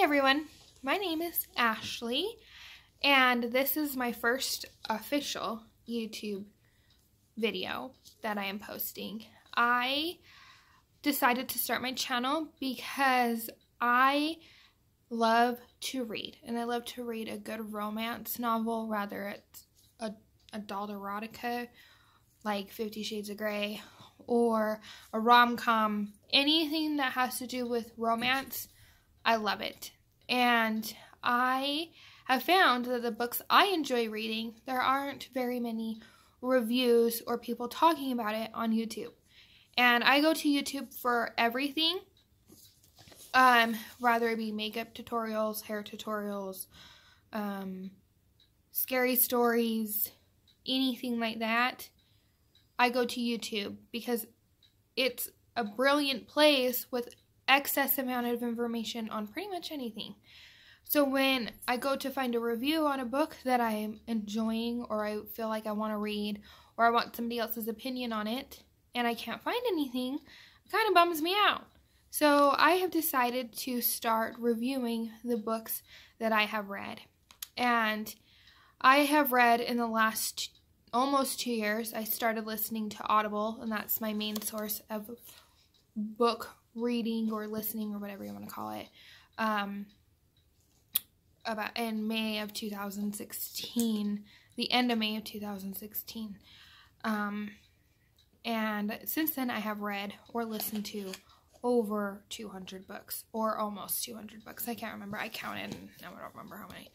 everyone, my name is Ashley, and this is my first official YouTube video that I am posting. I decided to start my channel because I love to read, and I love to read a good romance novel, rather it's adult erotica like 50 Shades of Grey or a rom-com, anything that has to do with romance. I love it. And I have found that the books I enjoy reading, there aren't very many reviews or people talking about it on YouTube. And I go to YouTube for everything, rather it be makeup tutorials, hair tutorials, scary stories, anything like that. I go to YouTube because it's a brilliant place with excess amount of information on pretty much anything. So when I go to find a review on a book that I am enjoying, or I feel like I want to read, or I want somebody else's opinion on it, and I can't find anything, it kind of bums me out. So I have decided to start reviewing the books that I have read. And I have read in the last almost 2 years, I started listening to Audible, and that's my main source of book reading or listening or whatever you want to call it, about in May of 2016, the end of May of 2016, and since then I have read or listened to over 200 books, or almost 200 books. I can't remember. I counted and now I don't remember how many.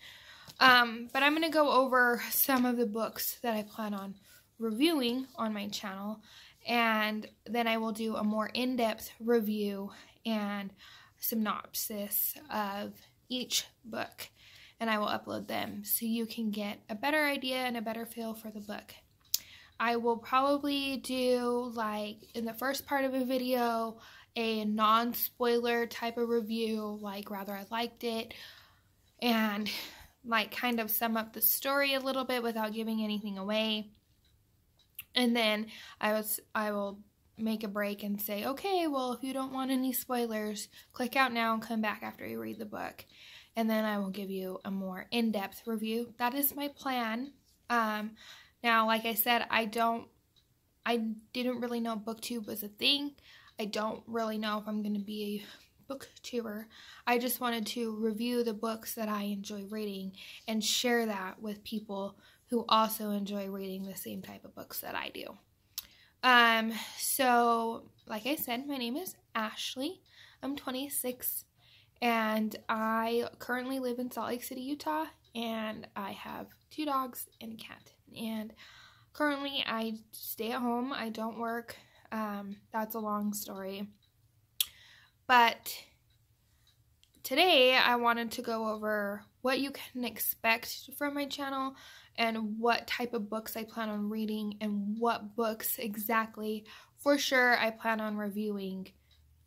But I'm going to go over some of the books that I plan on reviewing on my channel, and then I will do a more in-depth review and synopsis of each book, and I will upload them so you can get a better idea and a better feel for the book. I will probably do, like, in the first part of a video, a non-spoiler type of review, like rather I liked it, and like kind of sum up the story a little bit without giving anything away. And then I will make a break and say, okay, well, if you don't want any spoilers, click out now and come back after you read the book. And then I will give you a more in-depth review. That is my plan. Now, like I said, I didn't really know BookTube was a thing. I don't really know if I'm going to be a booktuber. I just wanted to review the books that I enjoy reading and share that with people who also enjoy reading the same type of books that I do. So, like I said, my name is Ashley. I'm 26, and I currently live in Salt Lake City, Utah, and I have 2 dogs and a cat. And currently, I stay at home. I don't work. That's a long story. But today, I wanted to go over what you can expect from my channel and what type of books I plan on reading and what books exactly for sure I plan on reviewing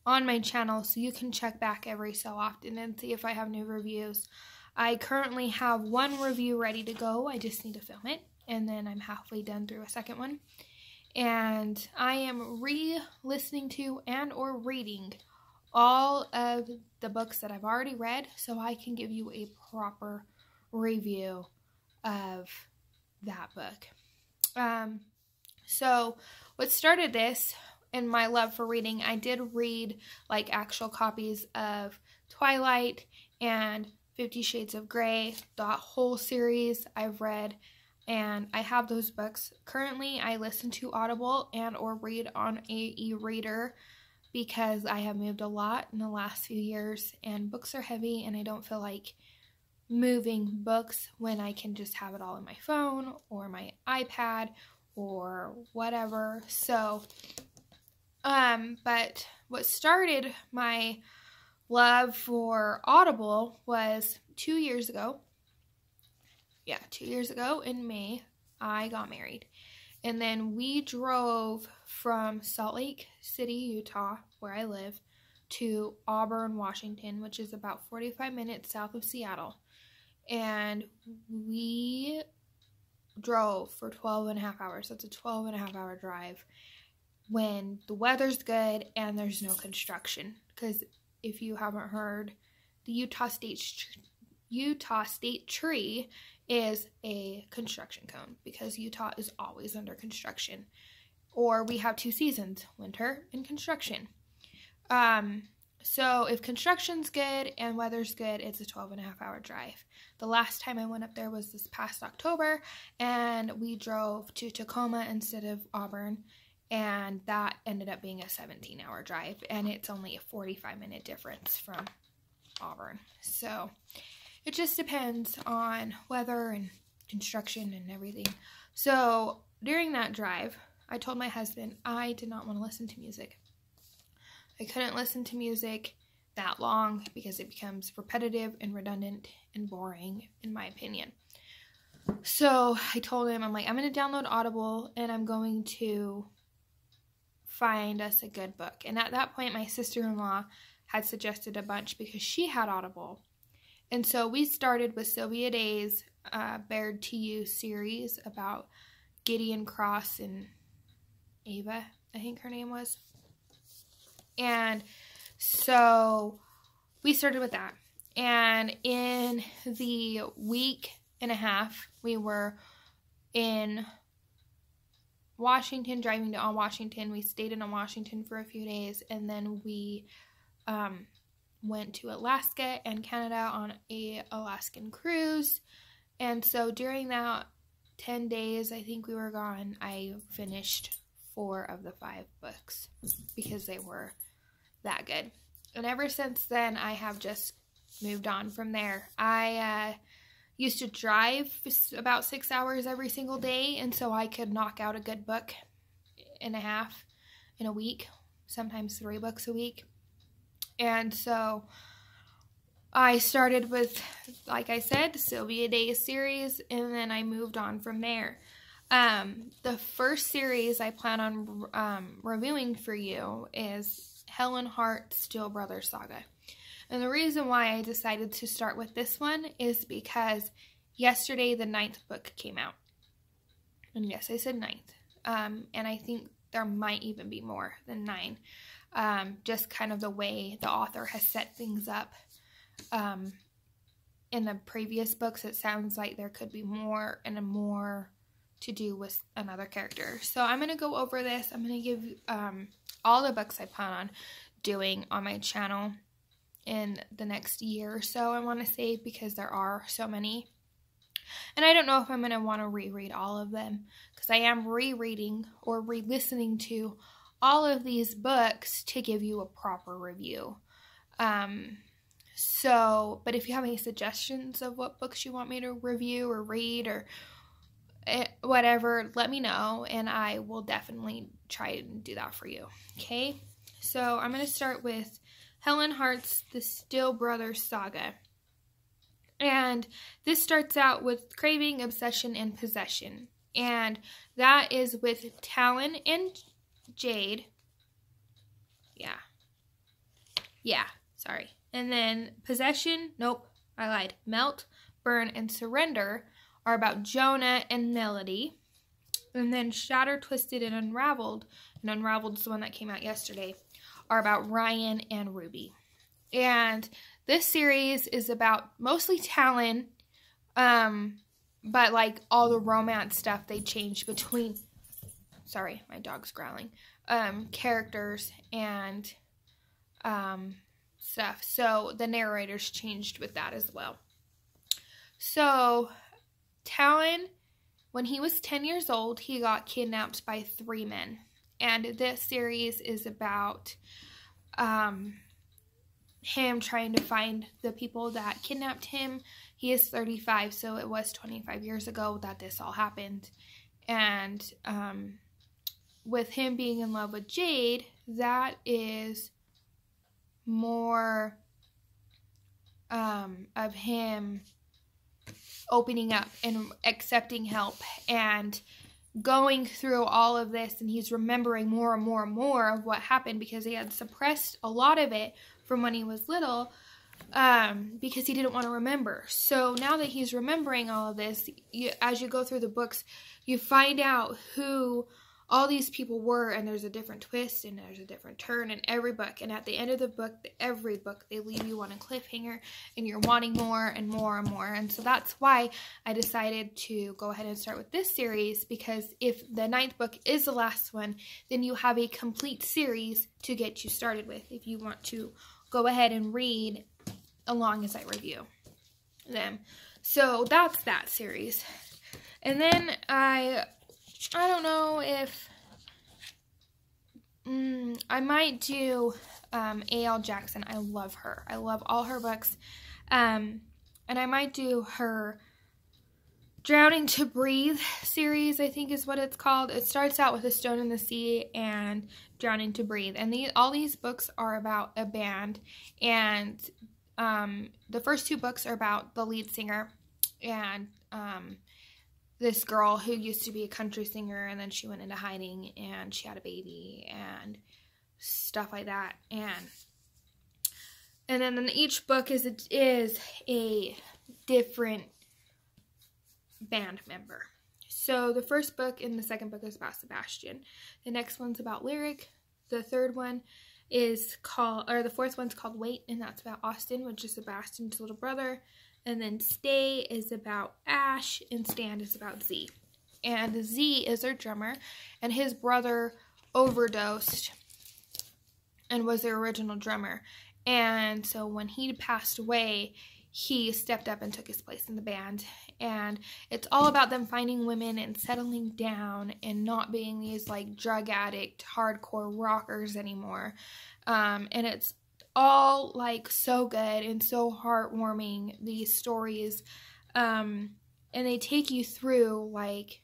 on my channel, so you can check back every so often and see if I have new reviews. I currently have 1 review ready to go. I just need to film it, and then I'm halfway done through a second one. And I am re-listening to and or reading all of the books that I've already read, so I can give you a proper review of that book. So what started this and my love for reading, I did read like actual copies of Twilight and 50 Shades of Grey, the whole series I've read, and I have those books. Currently, I listen to Audible and or read on a e-reader because I have moved a lot in the last few years, and books are heavy, and I don't feel like moving books when I can just have it all on my phone or my iPad or whatever. So, but what started my love for Audible was 2 years ago. Yeah, 2 years ago in May, I got married. And then we drove from Salt Lake City, Utah, where I live, to Auburn, Washington, which is about 45 minutes south of Seattle. And we drove for 12 and a half hours. That's a 12 and a half hour drive when the weather's good and there's no construction. Because if you haven't heard, the Utah State tree is a construction cone because Utah is always under construction. Or we have 2 seasons, winter and construction. So if construction's good and weather's good, it's a 12.5-hour drive. The last time I went up there was this past October, and we drove to Tacoma instead of Auburn, and that ended up being a 17-hour drive, and it's only a 45-minute difference from Auburn. So it just depends on weather and construction and everything. So during that drive, I told my husband I did not want to listen to music. I couldn't listen to music that long because it becomes repetitive and redundant and boring, in my opinion. So I told him, I'm like, I'm going to download Audible and I'm going to find us a good book. And at that point, my sister-in-law had suggested a bunch because she had Audible. And so we started with Sylvia Day's Bared to You series about Gideon Cross and Ava, I think her name was. And so we started with that. And in the week and a half, we were in Washington, driving to Washington. We stayed in Washington for a few days, and then we went to Alaska and Canada on a Alaskan cruise. And so during that 10 days I think we were gone, I finished 4 of the 5 books because they were that good. And ever since then, I have just moved on from there. I used to drive about 6 hours every single day, and so I could knock out a good book and a half in a week, sometimes 3 books a week. And so I started with, like I said, Sylvia Day's series, and then I moved on from there. The first series I plan on reviewing for you is Helen Hart's Still Brothers Saga. And the reason why I decided to start with this one is because yesterday the 9th book came out. And yes, I said 9th. And I think there might even be more than 9. Just kind of the way the author has set things up. In the previous books, it sounds like there could be more and more to do with another character. So I'm going to go over this. I'm going to give all the books I plan on doing on my channel in the next year or so, I want to say, because there are so many. And I don't know if I'm going to want to reread all of them, because I am rereading or re-listening to all of these books to give you a proper review. But if you have any suggestions of what books you want me to review or read or whatever, let me know, and I will definitely try and do that for you. Okay, so I'm going to start with Helen Hart's The Still Brothers Saga. And this starts out with craving, obsession, and possession. And that is with Talon and Jade. Sorry. And then possession, nope, I lied. Melt, burn, and surrender are about Jonah and Melody. And then Shattered, Twisted, and Unraveled is the one that came out yesterday, are about Ryan and Ruby. And this series is about mostly Talon, but like all the romance stuff they changed between, sorry, my dog's growling, characters and stuff. So the narrators changed with that as well. So Talon, when he was 10 years old, he got kidnapped by 3 men. And this series is about him trying to find the people that kidnapped him. He is 35, so it was 25 years ago that this all happened. And with him being in love with Jade, that is more of him opening up and accepting help and going through all of this, and he's remembering more and more and more of what happened because he had suppressed a lot of it from when he was little because he didn't want to remember. So now that he's remembering all of this, as you go through the books, you find out who all these people were, and there's a different twist and there's a different turn in every book. And at the end of the book, every book, they leave you on a cliffhanger and you're wanting more and more and more. And so that's why I decided to go ahead and start with this series, because if the 9th book is the last one, then you have a complete series to get you started with if you want to go ahead and read along as I review them. So that's that series. And then I don't know if I might do A.L. Jackson. I love her. I love all her books. And I might do her Drowning to Breathe series, I think is what it's called. It starts out with A Stone in the Sea and Drowning to Breathe. And all these books are about a band. And the first 2 books are about the lead singer and this girl who used to be a country singer, and then she went into hiding and she had a baby and stuff like that. And then each book is a different band member. So the first book and the second book is about Sebastian. The next one's about Lyric. The third one is called, or the fourth one's called Wait, and that's about Austin, which is Sebastian's little brother. And then Stay is about Ash, and Stand is about Z. And Z is their drummer, and his brother overdosed and was their original drummer. And so when he passed away, he stepped up and took his place in the band. And it's all about them finding women and settling down and not being these like drug addict, hardcore rockers anymore. And it's all like so good and so heartwarming, these stories, and they take you through like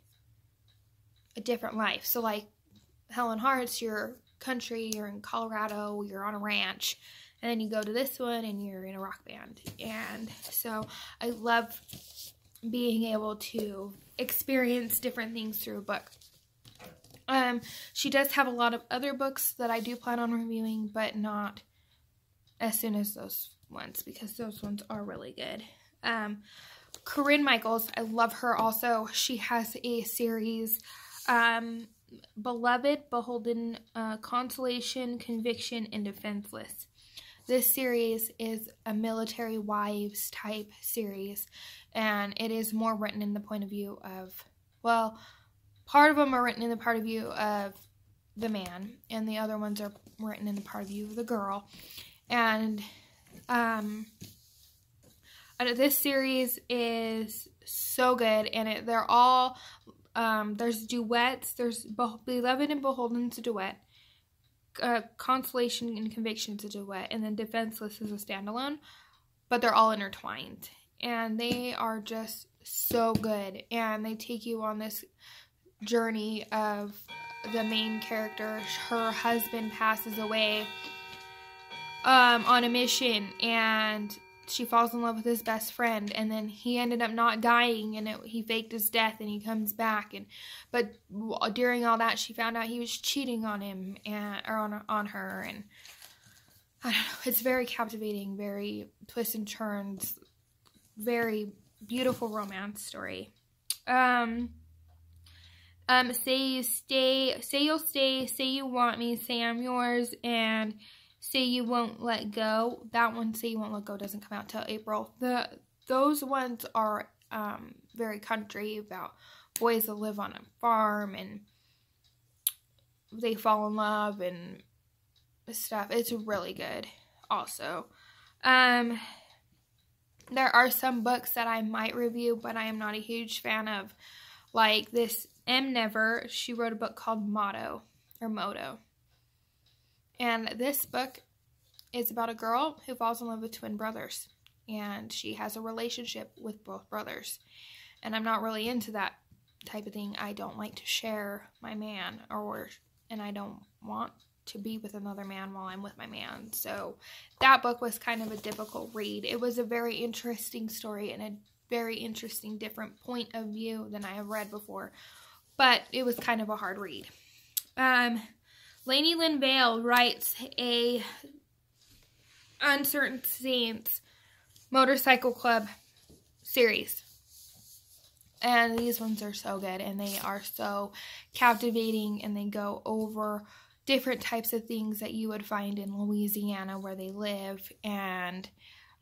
a different life. So like Helen Hart's, you're country, you're in Colorado, you're on a ranch, and then you go to this one and you're in a rock band. And so I love being able to experience different things through a book. She does have a lot of other books that I do plan on reviewing, but not as soon as those ones, because those ones are really good. Corinne Michaels, I love her also. She has a series, Beloved, Beholden, Consolation, Conviction, and Defenseless. This series is a military wives type series, and it is more written in the point of view of, well, part of them are written in the part of view of the man, and the other ones are written in the part of view of the girl. And this series is so good, and they're all, there's duets, there's Beloved and Beholden's a duet, Consolation and Conviction's a duet, and then Defenseless is a standalone, but they're all intertwined, and they are just so good, and they take you on this journey of the main character. Her husband passes away on a mission, and she falls in love with his best friend, and then he ended up not dying, and he faked his death, and he comes back, but during all that, she found out he was cheating on him, or on her, and I don't know, it's very captivating, very twists and turns, very beautiful romance story. Say You'll Stay, Say You Want Me, Say I'm Yours, and Say You Won't Let Go. That one, Say You Won't Let Go, doesn't come out till April. Those ones are very country, about boys that live on a farm and they fall in love and stuff. It's really good also. There are some books that I might review, but I am not a huge fan of. Like this M. Never, she wrote a book called Moto. And this book is about a girl who falls in love with twin brothers. And she has a relationship with both brothers. And I'm not really into that type of thing. I don't like to share my man, and I don't want to be with another man while I'm with my man. So that book was kind of a difficult read. It was a very interesting story and a very interesting different point of view than I have read before. But it was kind of a hard read. Lainey Lynn Vale writes a Uncertain Saints Motorcycle Club series. And these ones are so good, and they are so captivating, and they go over different types of things that you would find in Louisiana where they live. And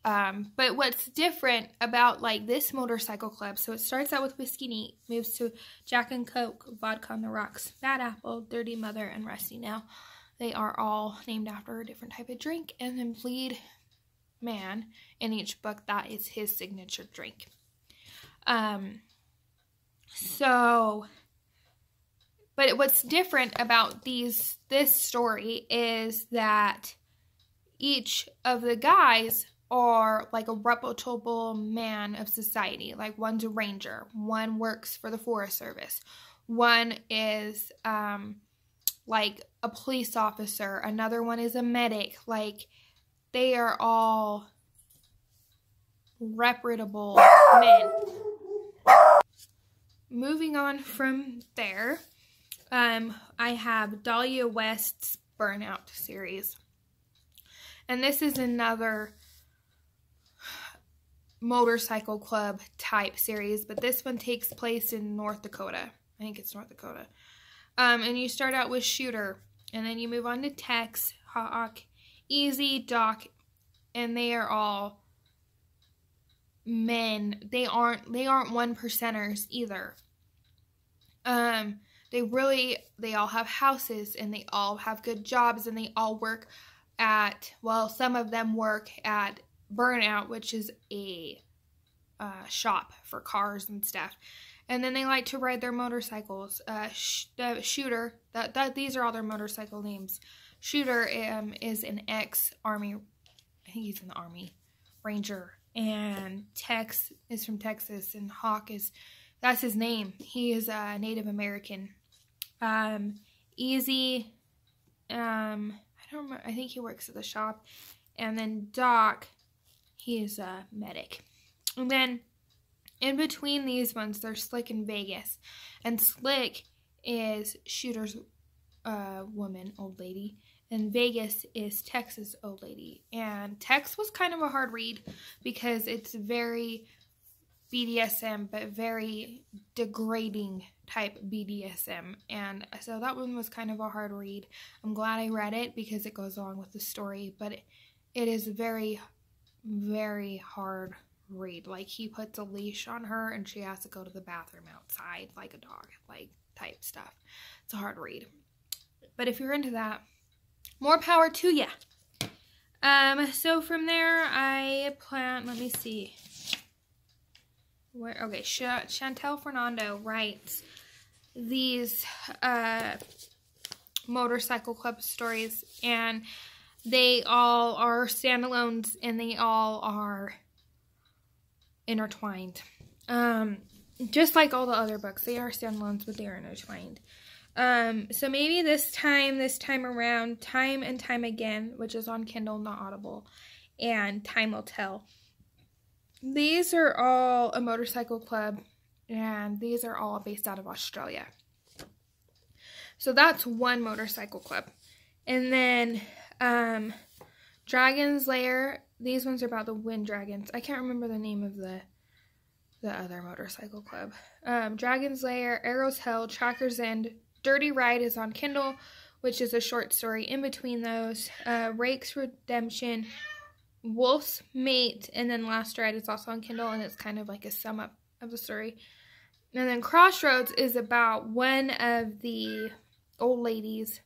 but what's different about like this motorcycle club, so it starts out with Whiskey Neat, moves to Jack and Coke, Vodka on the Rocks, Bad Apple, Dirty Mother, and Rusty Nail. They are all named after a different type of drink, and then Bleed Man in each book, that is his signature drink. But what's different about this story is that each of the guys are like a reputable man of society. Like one's a ranger, one works for the Forest Service, one is like a police officer, another one is a medic. Like they are all reputable men. Moving on from there, I have Dahlia West's Burnout series. And this is another motorcycle club type series, but this one takes place in North Dakota. I think it's North Dakota. And you start out with Shooter, and then you move on to Tex, Hawk, Easy, Doc, and they are all men. They aren't 1%ers either. They all have houses, and they all have good jobs, and they all work at, well, some of them work at Burnout, which is a shop for cars and stuff. And then they like to ride their motorcycles. The Shooter, these are all their motorcycle names. Shooter is an ex-Army, I think he's in the Army, Ranger. And Tex is from Texas, and Hawk that's his name. He is a Native American. Easy, I don't remember, I think he works at the shop. And then Doc, he is a medic. And then in between these ones, there's Slick and Vegas. And Slick is Shooter's woman, old lady. And Vegas is Tex's old lady. And Tex was kind of a hard read because it's very BDSM, but very degrading type BDSM. And so that one was kind of a hard read. I'm glad I read it because it goes along with the story, but it is very, very hard read. Like, he puts a leash on her and she has to go to the bathroom outside like a dog, like type stuff. It's a hard read. But if you're into that, more power to ya. So from there, I plan, let me see. Okay, Chantel Fernando writes these motorcycle club stories, and they all are standalones, and they all are intertwined. Just like all the other books, they are standalones, but they are intertwined. So maybe this time around, Time and Time Again, which is on Kindle, not Audible, and Time Will Tell. These are all a motorcycle club, and these are all based out of Australia. So that's one motorcycle club. And then Dragon's Lair, these ones are about the wind dragons. I can't remember the name of the other motorcycle club. Dragon's Lair, Arrow's Hell, Tracker's End, Dirty Ride is on Kindle, which is a short story in between those. Rake's Redemption, Wolf's Mate, and then Last Ride is also on Kindle, and it's kind of like a sum up of the story. And then Crossroads is about one of the old lady's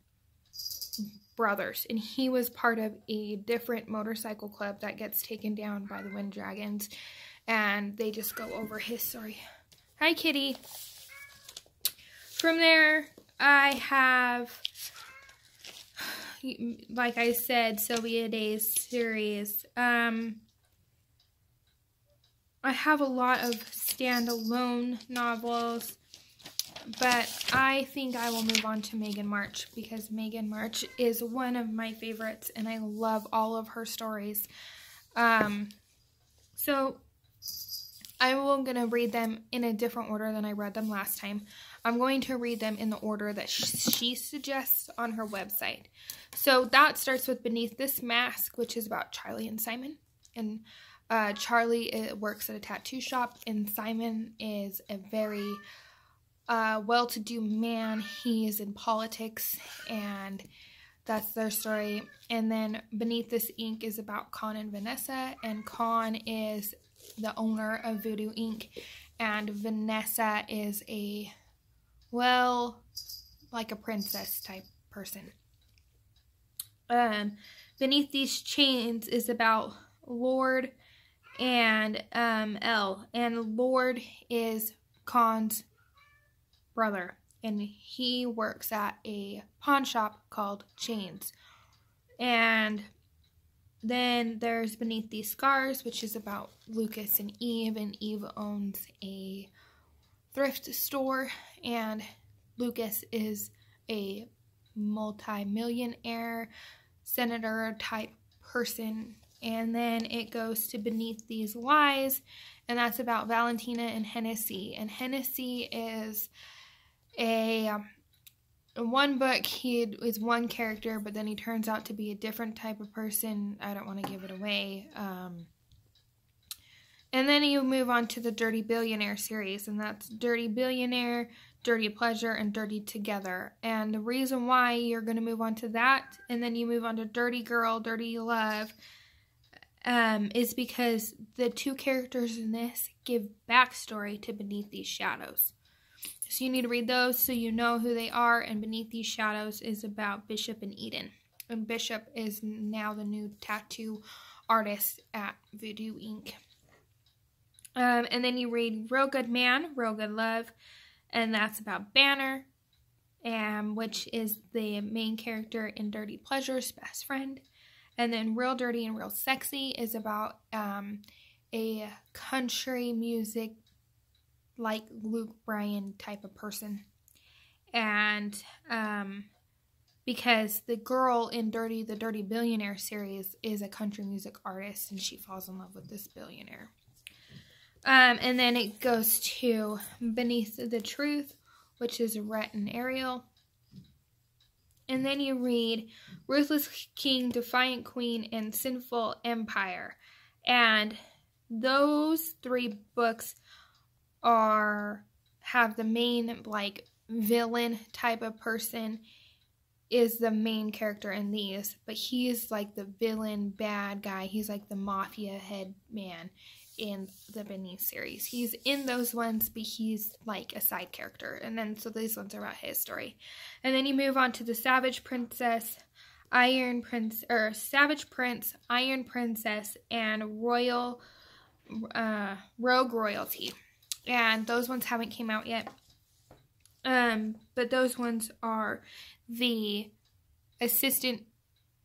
brothers, and he was part of a different motorcycle club that gets taken down by the Wind Dragons, and they just go over his story. Hi, kitty. From there, I have, like I said, Sylvia Day's series. I have a lot of standalone novels, but I think I will move on to Megan March, because Megan March is one of my favorites, and I love all of her stories. So I'm going to read them in a different order than I read them last time. I'm going to read them in the order that she suggests on her website. So that starts with Beneath This Mask, which is about Charlie and Simon. And Charlie works at a tattoo shop, and Simon is a very well-to-do man. He is in politics, and that's their story. And then Beneath This Ink is about Con and Vanessa, and Con is the owner of Voodoo Ink, and Vanessa is like a princess type person. Beneath These Chains is about Lord and Elle, and Lord is Con's brother, and he works at a pawn shop called Chains. And then there's Beneath These Scars, which is about Lucas and Eve owns a thrift store, and Lucas is a multi-millionaire senator type person. And then it goes to Beneath These Lies, and that's about Valentina and Hennessy. And Hennessy is in one book, he is one character, but then he turns out to be a different type of person. I don't want to give it away. And then you move on to the Dirty Billionaire series, and that's Dirty Billionaire, Dirty Pleasure, and Dirty Together. And the reason why you're going to move on to that, and then you move on to Dirty Girl, Dirty Love, is because the two characters in this give backstory to Beneath These Shadows. So you need to read those so you know who they are. And Beneath These Shadows is about Bishop and Eden. And Bishop is now the new tattoo artist at Voodoo Ink. And then you read Real Good Man, Real Good Love, and that's about Banner, which is the main character in Dirty Pleasure's best friend. And then Real Dirty and Real Sexy is about a country music like Luke Bryan type of person. And because the girl in the Dirty Billionaire series is a country music artist, and she falls in love with this billionaire. And then it goes to Beneath the Truth, which is Rhett and Ariel. And then you read Ruthless King, Defiant Queen, and Sinful Empire. And those three books have the main, like, villain type of person is the main character in these. But he's like the villain bad guy. He's like the mafia head man in the Beneath series. He's in those ones, but he's like a side character. And then so these ones are about his story. And then you move on to the Savage Prince, Iron Prince, Iron Princess, and Rogue Royalty. And those ones haven't came out yet. But those ones are the assistant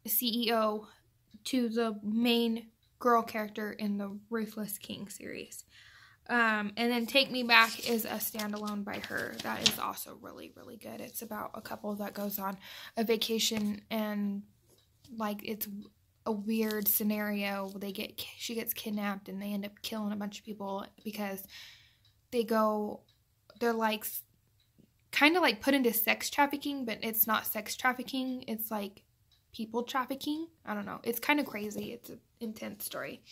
CEO to the main girl character in the Ruthless King series. And then Take Me Back is a standalone by her. That is also really, really good. It's about a couple that goes on a vacation, and like it's a weird scenario. She gets kidnapped, and they end up killing a bunch of people because they're like kind of like put into sex trafficking, but it's not sex trafficking. It's like people trafficking. I don't know. It's kind of crazy. It's an intense story.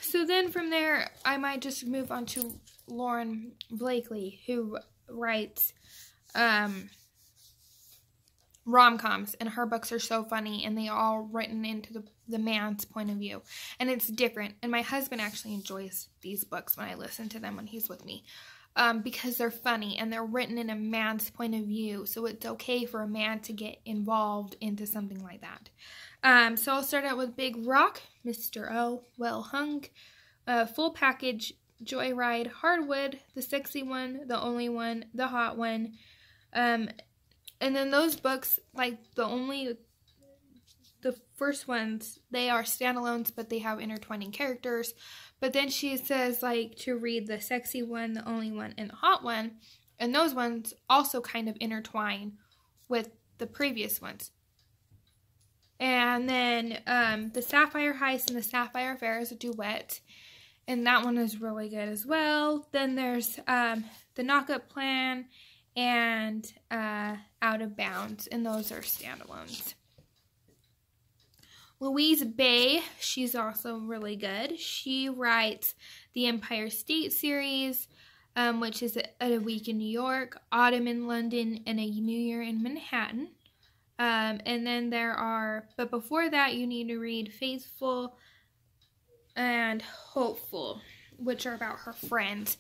So then from there, I might just move on to Lauren Blakely, who writes rom-coms, and her books are so funny, and they are all written into the man's point of view, and it's different. And my husband actually enjoys these books when I listen to them when he's with me, because they're funny and they're written in a man's point of view, so it's okay for a man to get involved into something like that. So I'll start out with Big Rock, Mr. O, Well Hung, Full Package, Joyride, Hardwood, The Sexy One, The Only One, The Hot One. And then those books, like the first ones, they are standalones, but they have intertwining characters. But then she says, like, to read The Sexy One, The Only One, and The Hot One. And those ones also kind of intertwine with the previous ones. And then The Sapphire Heist and The Sapphire Affair is a duet. And that one is really good as well. Then there's The Knock-Up Plan and Out of Bounds. And those are standalones. Louise Bay, she's also really good. She writes the Empire State series, which is A Week in New York, Autumn in London, and A New Year in Manhattan. And then but before that, you need to read Faithful and Hopeful, which are about her friends.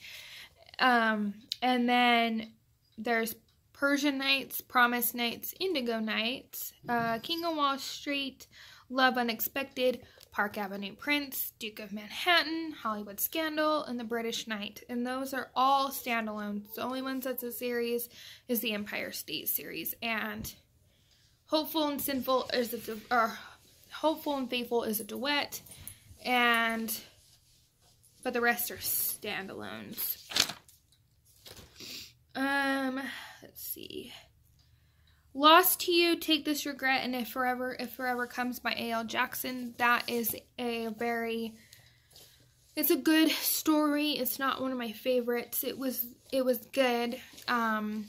And then there's Persian Nights, Promise Nights, Indigo Nights, King of Wall Street, Love Unexpected, Park Avenue Prince, Duke of Manhattan, Hollywood Scandal, and The British Knight. And those are all standalones. The only one that's a series is the Empire State series. And Hopeful and Faithful is a duet. But the rest are standalones. Let's see. Lost to You, Take This Regret, and If Forever Comes by A.L. Jackson. That is it's a good story. It's not one of my favorites. It was good. I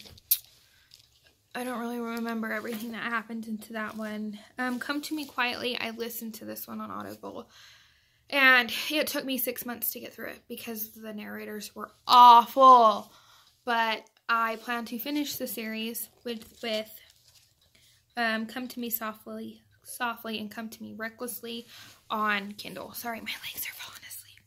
don't really remember everything that happened into that one. Come to Me Quietly, I listened to this one on Audible. And it took me 6 months to get through it because the narrators were awful. But I plan to finish the series with Come to Me Softly and Come to Me Recklessly on Kindle. Sorry, my legs are falling asleep.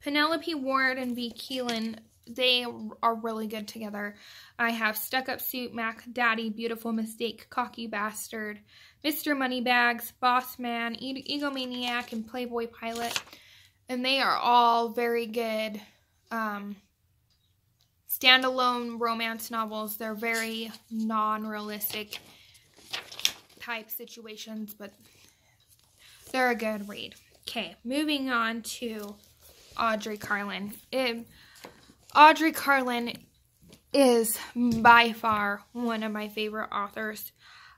Penelope Ward and V. Keelan, they are really good together. I have Stuck Up Suit, Mac Daddy, Beautiful Mistake, Cocky Bastard, Mr. Moneybags, Boss Man, Egomaniac, and Playboy Pilot. And they are all very good standalone romance novels. They're very non-realistic type situations, but they're a good read. Okay, moving on to Audrey Carlin. Audrey Carlin is by far one of my favorite authors.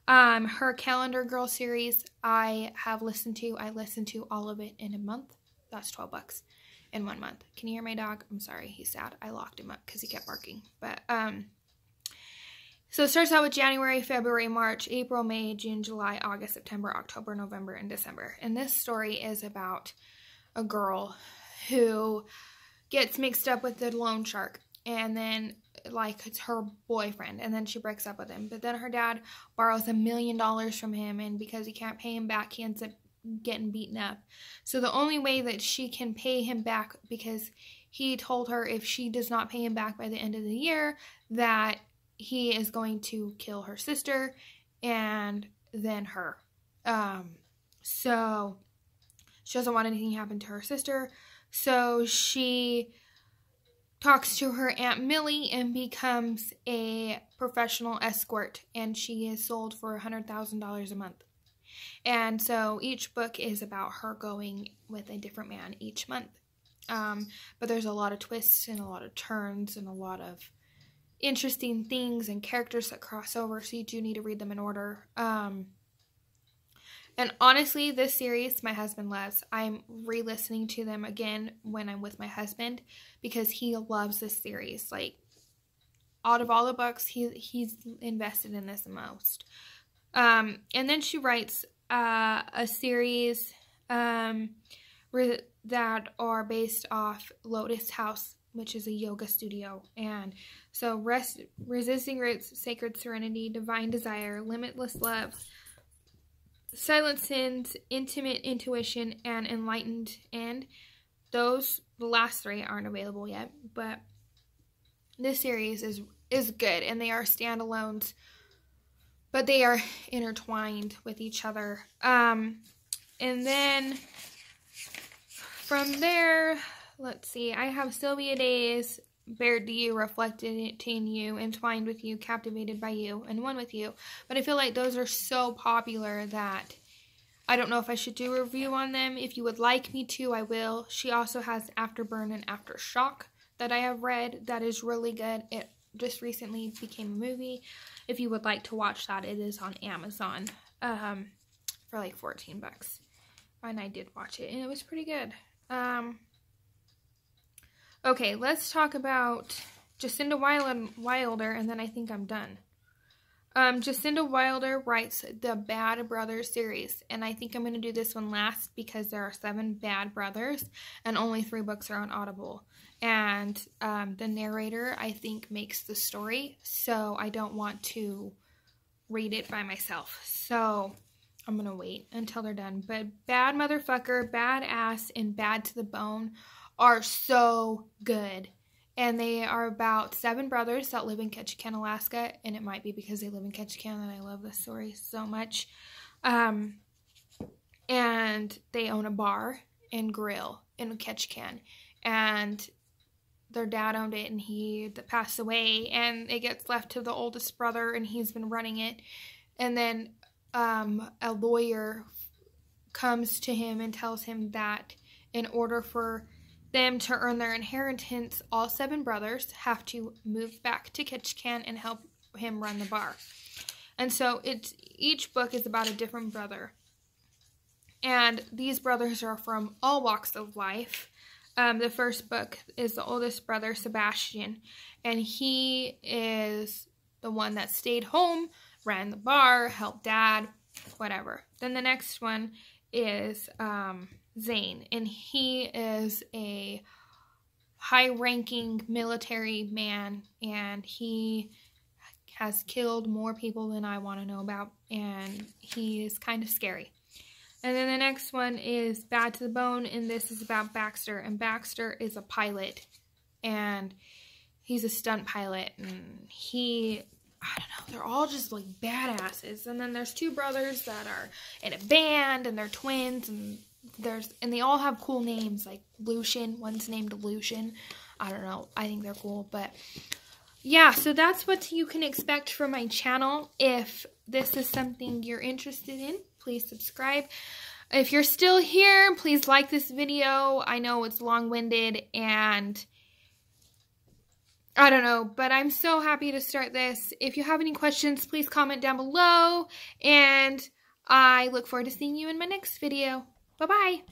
Her Calendar Girl series I listened to all of it in a month. That's $12 in 1 month. Can you hear my dog? I'm sorry, he's sad. I locked him up because he kept barking. But so it starts out with January, February, March, April, May, June, July, August, September, October, November, and December. And this story is about a girl who gets mixed up with the loan shark, and then it's her boyfriend, and then she breaks up with him. But then her dad borrows $1 million from him, and because he can't pay him back, he ends up getting beaten up. So the only way that she can pay him back, because he told her if she does not pay him back by the end of the year, that he is going to kill her sister and then her. So she doesn't want anything to happen to her sister. So she talks to her Aunt Millie and becomes a professional escort, and she is sold for $100,000 a month. And so each book is about her going with a different man each month. But there's a lot of twists and a lot of turns and a lot of interesting things and characters that cross over, so you do need to read them in order. And honestly, this series my husband loves. I'm re-listening to them again when I'm with my husband because he loves this series. Like, out of all the books, he's invested in this the most. And then she writes a series that are based off Lotus House, which is a yoga studio. And so Resisting Roots, Sacred Serenity, Divine Desire, Limitless Love, Silent Sins, Intimate Intuition, and Enlightened End. The last three aren't available yet, but this series is good, and they are standalones, but they are intertwined with each other. And then from there, let's see, I have Sylvia Day's Bared to You, Reflected in You, Entwined with You, Captivated by You, and One with You. But I feel like those are so popular that I don't know if I should do a review on them. If you would like me to, I will. She also has Afterburn and Aftershock that I have read that is really good. It just recently became a movie. If you would like to watch that, it is on Amazon for like $14. And I did watch it, and it was pretty good. Okay, let's talk about Jacinda Wilder, and then I think I'm done. Jacinda Wilder writes the Bad Brothers series, and I think I'm going to do this one last because there are 7 bad brothers and only 3 books are on Audible. And the narrator, I think, makes the story, so I don't want to read it by myself. So I'm going to wait until they're done. But Bad Motherfucker, Badass, and Bad to the Bone are so good. And they are about 7 brothers that live in Ketchikan, Alaska. And it might be because they live in Ketchikan that I love this story so much. And they own a bar and grill in Ketchikan. And their dad owned it and he passed away. And it gets left to the oldest brother and he's been running it. And then a lawyer comes to him and tells him that in order for them to earn their inheritance, all 7 brothers have to move back to Ketchikan and help him run the bar. And so each book is about a different brother. And these brothers are from all walks of life. The first book is the oldest brother, Sebastian, and he is the one that stayed home, ran the bar, helped dad, whatever. Then the next one is Zane, and he is a high-ranking military man, and he has killed more people than I want to know about, and he is kind of scary. And then the next one is Bad to the Bone, and this is about Baxter, and Baxter is a pilot, and he's a stunt pilot, and I don't know, they're all just like badasses. And then there's 2 brothers that are in a band, and they're twins, and they all have cool names, like Lucian. One's named Lucian. I don't know. I think they're cool. But yeah, so that's what you can expect from my channel. If this is something you're interested in, please subscribe. If you're still here, please like this video. I know it's long-winded and I don't know, but I'm so happy to start this. If you have any questions, please comment down below. And I look forward to seeing you in my next video. Bye-bye.